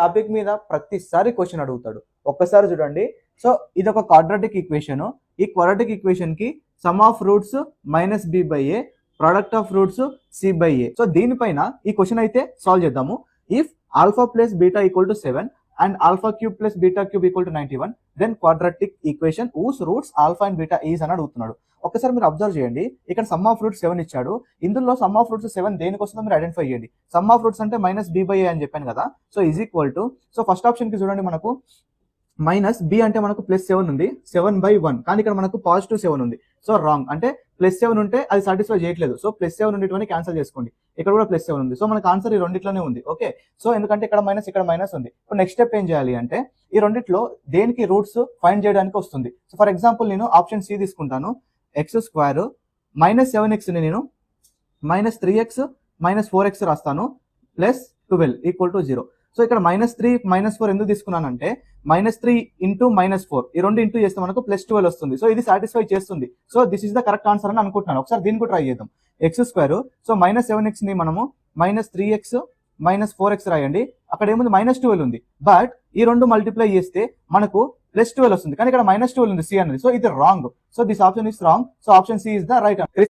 Topic మీద ప్రతిసారి question అడుగుతాడు. ఒక్కసారి చూడండి. సో ఇది ఒక క్వాడ్రాటిక్ ఈక్వేషన్. ఈ క్వాడ్రాటిక్ ఈక్వేషన్ కి sum of roots minus B by A, product of roots C by A. So దీనిపైన ఈ క్వశ్చన్ అయితే సాల్వ్ చేద్దాము. If alpha plus beta equal to 7 and alpha cube plus beta cube equal to 91, then quadratic equation whose roots alpha and beta is అని అడుగుతున్నాడు. ఒకసారి మీరు observe చేయండి. ఇక్కడ సమ్ ఆఫ్ రూట్స్ 7 ఇచ్చాడు. ఇందులో సమ్ ఆఫ్ రూట్స్ 7 దేనికి వస్తుందో మీరు ఐడెంటిఫై చేయండి. సమ్ ఆఫ్ రూట్స్ అంటే మైనస్ బి బై ఏ అని చెప్పాను కదా. So is equal to, so first option కి చూడండి, మనకు మైనస్ బి అంటే మనకు ప్లస్ 7 ఉంది, 7/1, కానీ ఇక్కడ మనకు పాజిటివ్ 7 ఉంది. So wrong. అంటే ప్లస్ 7 ఉంటే అది సాటిస్ఫై చేయట్లేదు. సో ప్లస్ 7 ఉండేటువంటి క్యాన్సిల్ చేసుకోండి. ఇక్కడ కూడా ప్లస్ 7 ఉంది. సో మనకు ఆన్సర్ ఈ రెండిట్లోనే ఉంది. ఓకే. సో ఎందుకంటే ఇక్కడ మైనస్ ఇక్కడ మైనస్ ఉంది. ఇప్పుడు నెక్స్ట్ స్టెప్ ఏం చేయాలి అంటే ఈ రెండిట్లో దేనికి రూట్స్ ఫైండ్ చేయడానికి వస్తుంది. సో ఫర్ ఎగ్జాంపుల్ నేను ఆప్షన్ సి తీసుకుంటాను. ఎక్స్ స్క్వేర్ మైనస్ 7x ని నేను మైనస్ 3x మైనస్ 4x రాస్తాను, ప్లస్ 12 ఈక్వల్ టు 0. సో ఇక్కడ -3 -4 ఎందుకు తీసుకున్నానంటే -3 ఇంటూ -4 ఈ రెండు ఇంటూ చేస్తే మనకు +12 వస్తుంది. సో ఇది సాటిస్ఫై చేస్తుంది. So this is the correct answer అని అనుకుంటున్నాను. ఒకసారి దీన్ని కూడా ట్రై చేద్దాం. ఎక్స్ స్క్వేర్, సో -7x ని మనము -3x -4x రాయండి. అక్కడ ఏముంది -12 ఉంది. బట్ ఈ రెండు మల్టిప్లై చేస్తే మనకు +12 వస్తుంది, కానీ ఇక్కడ -12 ఉంది సి అనేది. సో ఇది wrong. So this option is wrong. So option C is the right answer.